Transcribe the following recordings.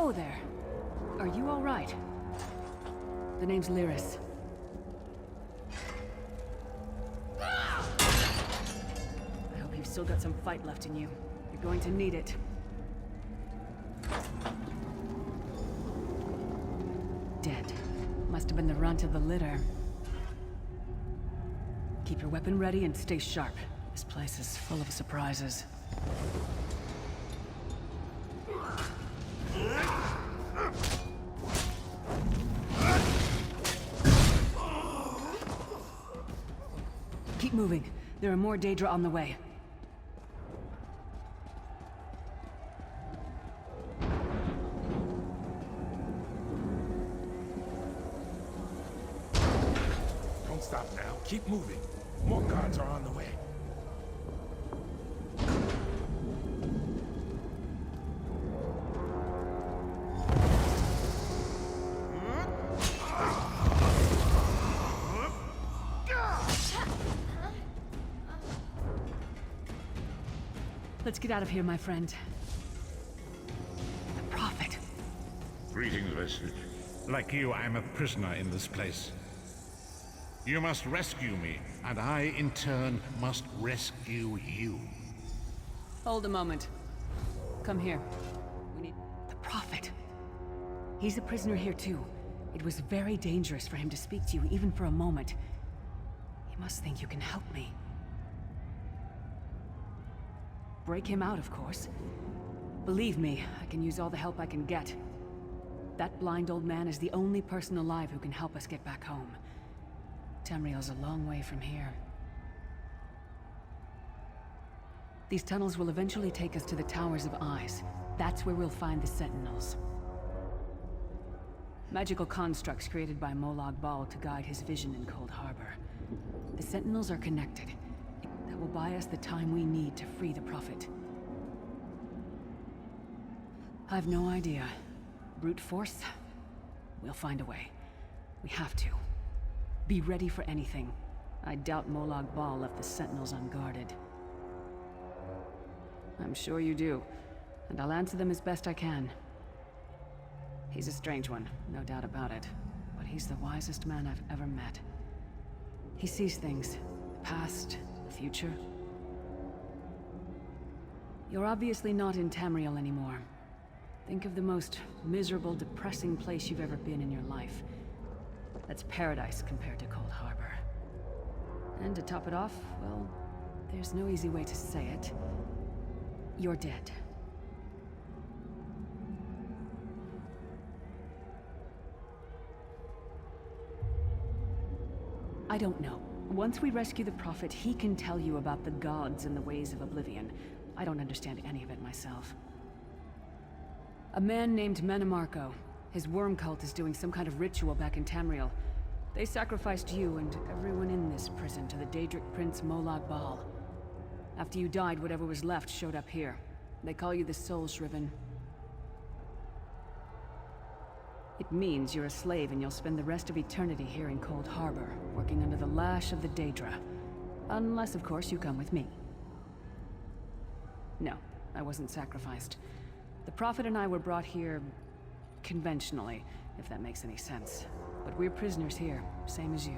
Hello there. Are you all right? The name's Lyris. I hope you've still got some fight left in you. You're going to need it. Dead. Must have been the runt of the litter. Keep your weapon ready and stay sharp. This place is full of surprises. Keep moving. There are more Daedra on the way. Don't stop now. Keep moving. More guards are on the way. Let's get out of here, my friend. The Prophet. Greetings, Vestige. Like you, I'm a prisoner in this place. You must rescue me, and I, in turn, must rescue you. Hold a moment. Come here. We need... The Prophet. He's a prisoner here, too. It was very dangerous for him to speak to you, even for a moment. He must think you can help me. Break him out, of course. Believe me, I can use all the help I can get. That blind old man is the only person alive who can help us get back home. Tamriel's a long way from here. These tunnels will eventually take us to the Towers of Eyes. That's where we'll find the Sentinels. Magical constructs created by Molag Bal to guide his vision in Cold Harbor. The Sentinels are connected. That will buy us the time we need to free the Prophet. I've no idea. Brute force? We'll find a way. We have to. Be ready for anything. I doubt Molag Bal left the Sentinels unguarded. I'm sure you do, and I'll answer them as best I can. He's a strange one, no doubt about it, but he's the wisest man I've ever met. He sees things, the past, the future. You're obviously not in Tamriel anymore. Think of the most miserable, depressing place you've ever been in your life. That's paradise compared to Cold Harbor. And to top it off, well, there's no easy way to say it. You're dead. I don't know. Once we rescue the Prophet, he can tell you about the gods and the ways of oblivion. I don't understand any of it myself. A man named Menemarco. His worm cult is doing some kind of ritual back in Tamriel. They sacrificed you and everyone in this prison to the Daedric Prince Molag Bal. After you died, whatever was left showed up here. They call you the Soul Shriven. It means you're a slave and you'll spend the rest of eternity here in Cold Harbor, working under the lash of the Daedra. Unless, of course, you come with me. No, I wasn't sacrificed. The Prophet and I were brought here conventionally, if that makes any sense. But we're prisoners here, same as you.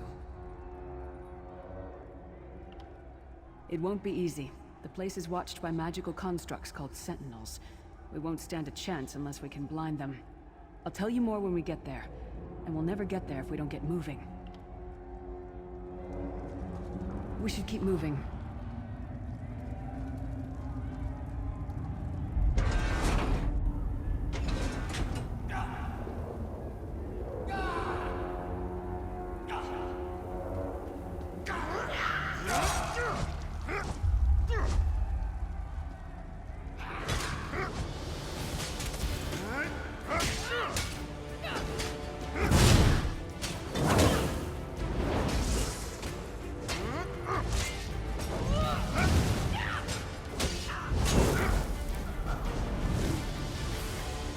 It won't be easy. The place is watched by magical constructs called Sentinels. We won't stand a chance unless we can blind them. I'll tell you more when we get there. And we'll never get there if we don't get moving. We should keep moving.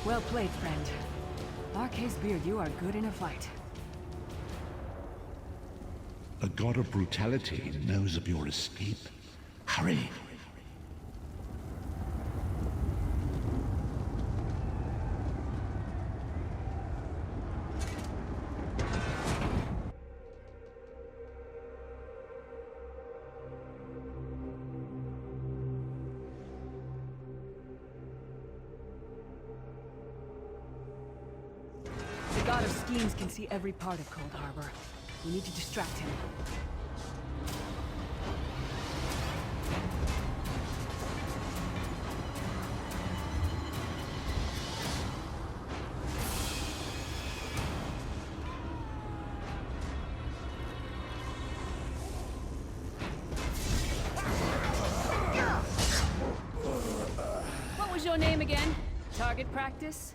Well played, friend. Arcae's beard, you are good in a fight. The god of brutality knows of your escape. Hurry! schemes can see every part of Cold Harbor. We need to distract him. What was your name again? Target practice?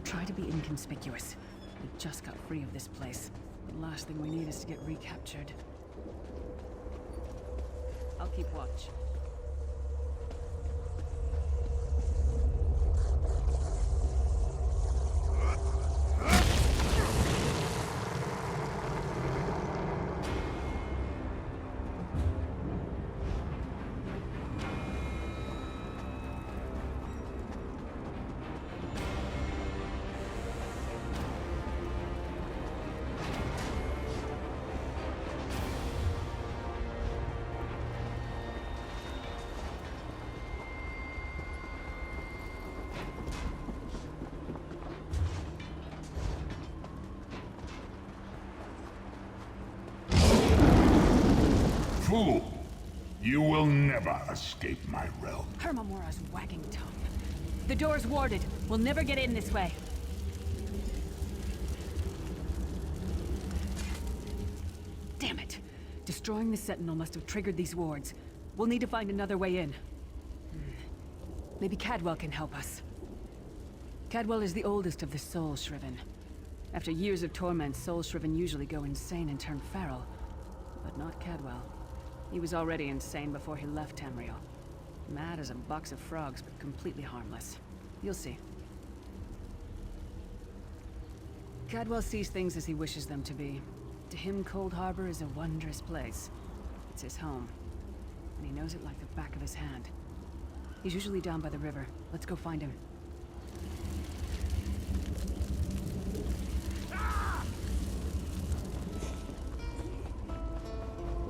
Try to be inconspicuous. We just got free of this place. The last thing we need is to get recaptured. I'll keep watch. Fool! You will never escape my realm. Hermamora's wagging tongue. The door's warded. We'll never get in this way. Damn it! Destroying the Sentinel must have triggered these wards. We'll need to find another way in. Maybe Cadwell can help us. Cadwell is the oldest of the Soul Shriven. After years of torment, Soul Shriven usually go insane and turn feral. But not Cadwell. He was already insane before he left Tamriel. Mad as a box of frogs, but completely harmless. You'll see. Cadwell sees things as he wishes them to be. To him, Cold Harbor is a wondrous place. It's his home. And he knows it like the back of his hand. He's usually down by the river. Let's go find him.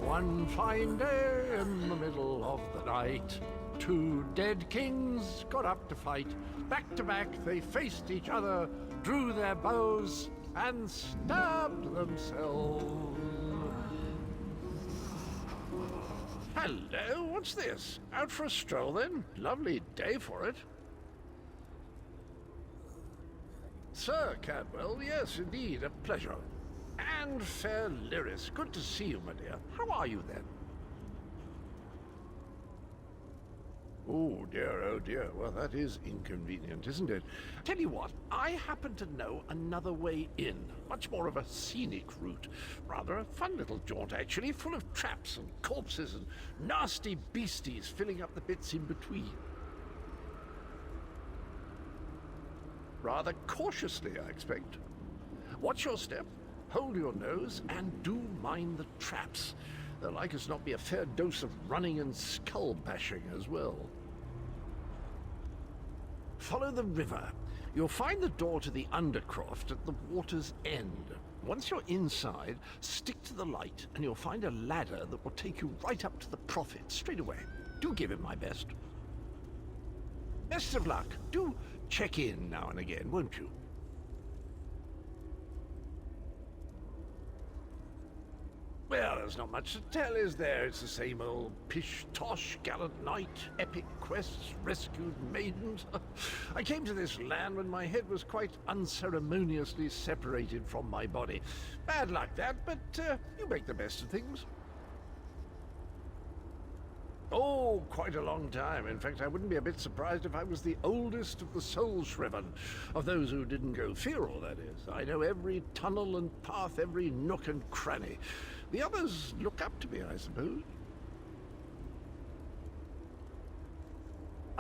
One fine day in the middle of the night, two dead kings got up to fight. Back to back they faced each other, drew their bows, and stabbed themselves. Hello, what's this? Out for a stroll then? Lovely day for it. Sir Cadwell, yes indeed, a pleasure. And fair Lyris, good to see you, my dear. How are you, then? Oh dear. Well, that is inconvenient, isn't it? Tell you what, I happen to know another way in. Much more of a scenic route. Rather a fun little jaunt, actually, full of traps and corpses and nasty beasties filling up the bits in between. Rather cautiously, I expect. Watch your step. Hold your nose, and do mind the traps. There'll like as not be a fair dose of running and skull bashing as well. Follow the river. You'll find the door to the Undercroft at the water's end. Once you're inside, stick to the light, and you'll find a ladder that will take you right up to the Prophet straight away. Do give him my best. Best of luck. Do check in now and again, won't you? Well, there's not much to tell, is there? It's the same old pish-tosh, gallant knight, epic quests, rescued maidens. I came to this land when my head was quite unceremoniously separated from my body. Bad luck, that, but you make the best of things. Oh, quite a long time. In fact, I wouldn't be a bit surprised if I was the oldest of the soul shriven. Of those who didn't go feral, that is. I know every tunnel and path, every nook and cranny. The others look up to me, I suppose.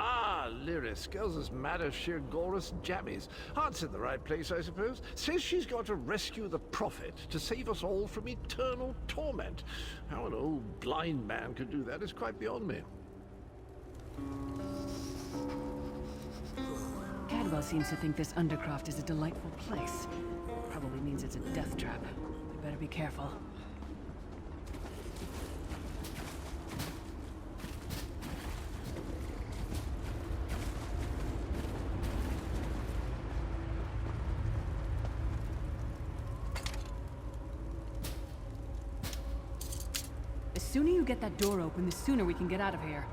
Ah, Lyris. Girl's as mad as sheer Gorus jammies. Heart's in the right place, I suppose. Says she's got to rescue the Prophet to save us all from eternal torment. How an old blind man could do that is quite beyond me. Cadwell seems to think this Undercroft is a delightful place. Probably means it's a death trap. We better be careful. The sooner you get that door open, the sooner we can get out of here.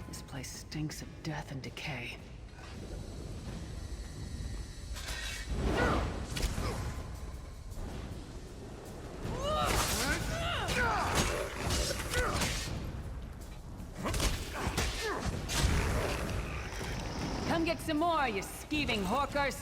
This place stinks of death and decay. Come get some more, you skeeving hawkers!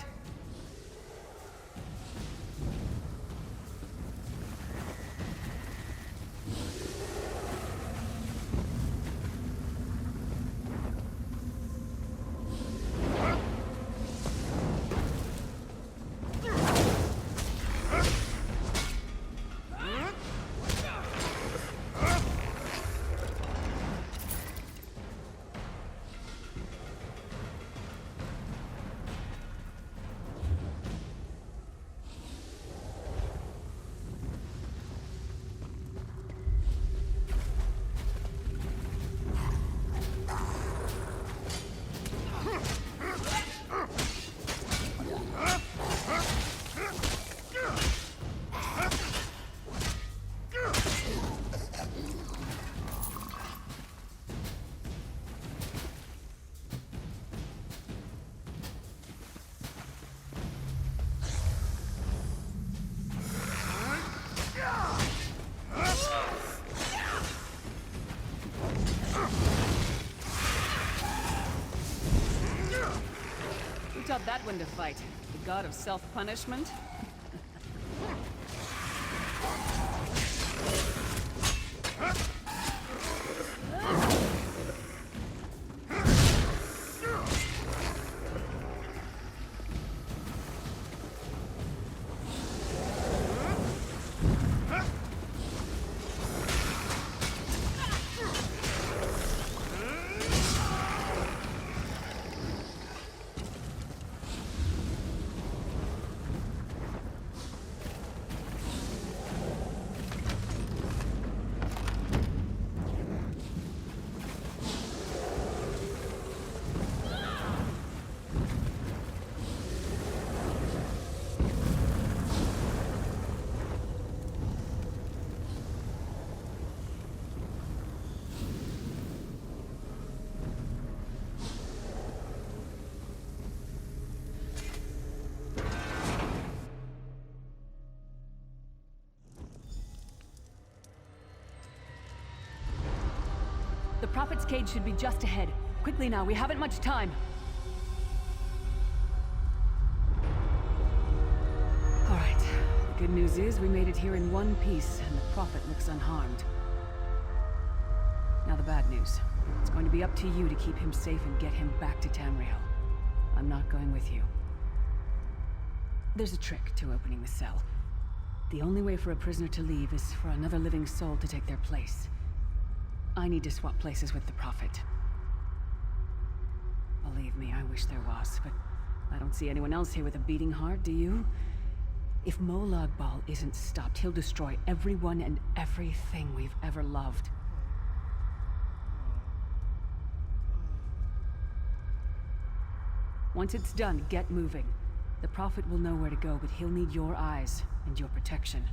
Who taught that one to fight? The god of self-punishment? The Prophet's cage should be just ahead. Quickly now, we haven't much time. All right. The good news is we made it here in one piece, and the Prophet looks unharmed. Now the bad news. It's going to be up to you to keep him safe and get him back to Tamriel. I'm not going with you. There's a trick to opening the cell. The only way for a prisoner to leave is for another living soul to take their place. I need to swap places with the Prophet. Believe me, I wish there was, but I don't see anyone else here with a beating heart, do you? If Molag Bal isn't stopped, he'll destroy everyone and everything we've ever loved. Once it's done, get moving. The Prophet will know where to go, but he'll need your eyes and your protection.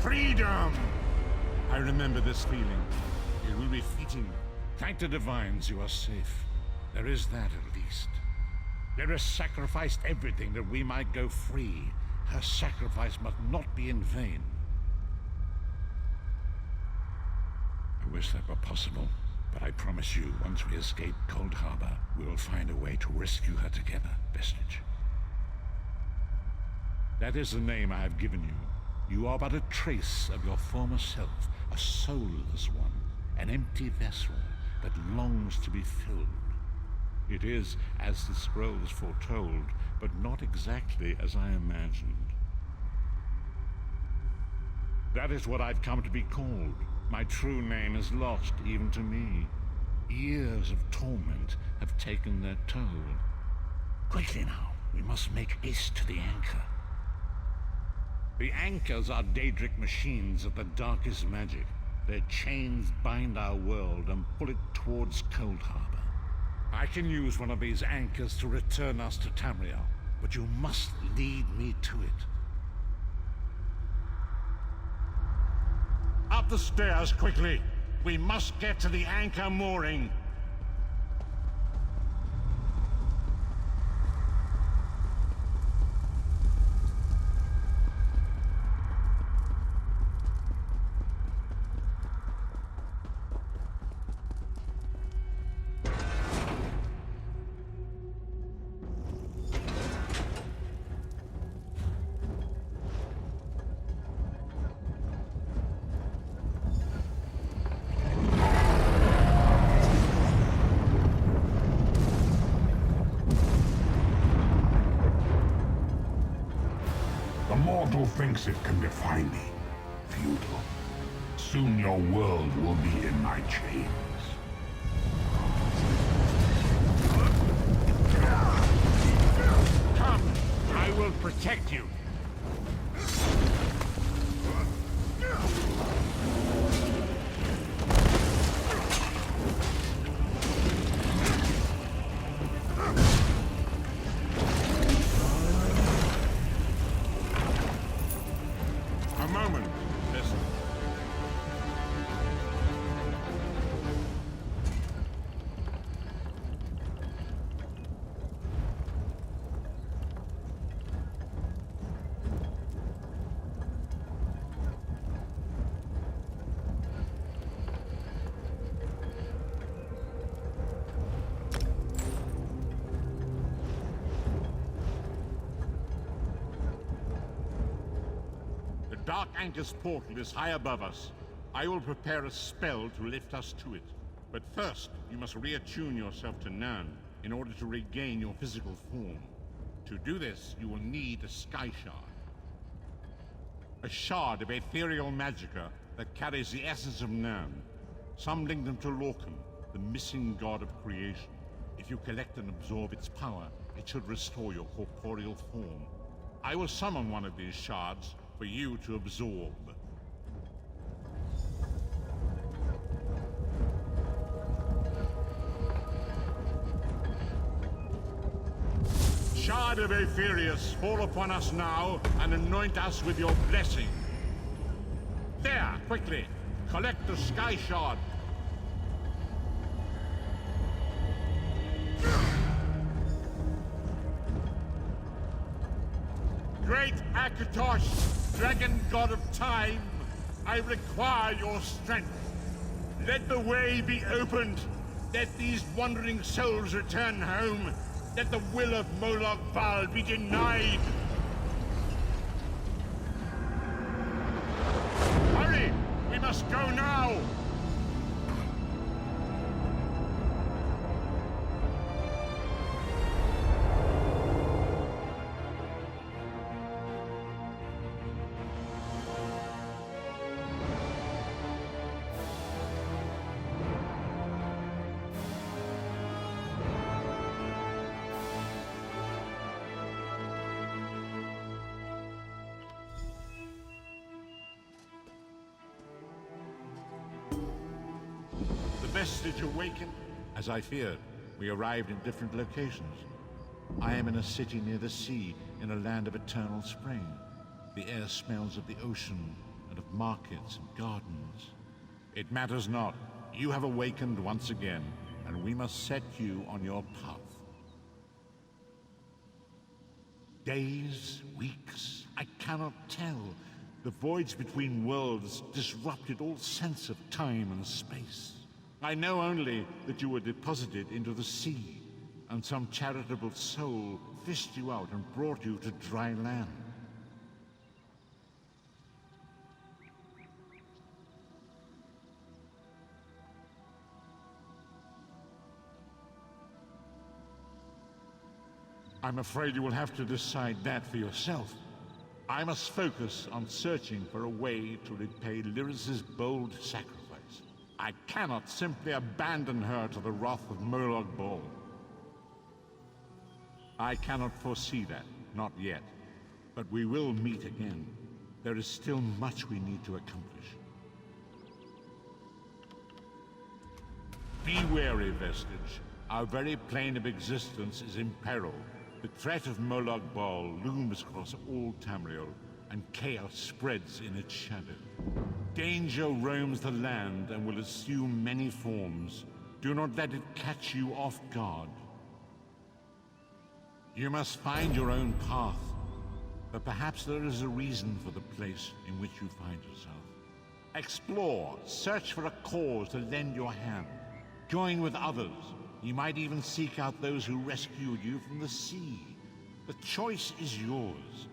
Freedom! I remember this feeling. It will be fleeting. Thank the divines you are safe. There is that at least. There has sacrificed everything that we might go free. Her sacrifice must not be in vain. I wish that were possible, but I promise you, once we escape Cold Harbor, we will find a way to rescue her together, Vestige. That is the name I have given you. You are but a trace of your former self, a soulless one, an empty vessel that longs to be filled. It is as the scrolls foretold, but not exactly as I imagined. That is what I've come to be called. My true name is lost even to me. Years of torment have taken their toll. Quickly now, we must make haste to the anchor. The anchors are Daedric machines of the darkest magic. Their chains bind our world and pull it towards Cold Harbor. I can use one of these anchors to return us to Tamriel, but you must lead me to it. Up the stairs, quickly! We must get to the anchor mooring! The mortal thinks it can defy me. Futile. Soon your world will be in my chains. Come! I will protect you! A moment. Listen. The Dark Anchor's portal is high above us. I will prepare a spell to lift us to it. But first, you must reattune yourself to Nern in order to regain your physical form. To do this, you will need a Sky Shard. A shard of ethereal magicka that carries the essence of Nern. Some link them to Lorcan, the missing god of creation. If you collect and absorb its power, it should restore your corporeal form. I will summon one of these shards for you to absorb. Shard of Aetherius, fall upon us now and anoint us with your blessing. There, quickly! Collect the Sky Shard. Great Akatosh, dragon god of time, I require your strength. Let the way be opened. Let these wandering souls return home. Let the will of Molag Bal be denied! Hurry! We must go now! The vestige awakened. As I feared, we arrived in different locations. I am in a city near the sea, in a land of eternal spring. The air smells of the ocean, and of markets and gardens. It matters not. You have awakened once again, and we must set you on your path. Days, weeks, I cannot tell. The voids between worlds disrupted all sense of time and space. I know only that you were deposited into the sea, and some charitable soul fished you out and brought you to dry land. I'm afraid you will have to decide that for yourself. I must focus on searching for a way to repay Lyris's bold sacrifice. I cannot simply abandon her to the wrath of Molag Bal. I cannot foresee that, not yet. But we will meet again. There is still much we need to accomplish. Be wary, Vestige. Our very plane of existence is in peril. The threat of Molag Bal looms across all Tamriel, and chaos spreads in its shadow. Danger roams the land and will assume many forms. Do not let it catch you off guard. You must find your own path, but perhaps there is a reason for the place in which you find yourself. Explore, search for a cause to lend your hand. Join with others. You might even seek out those who rescued you from the sea. The choice is yours.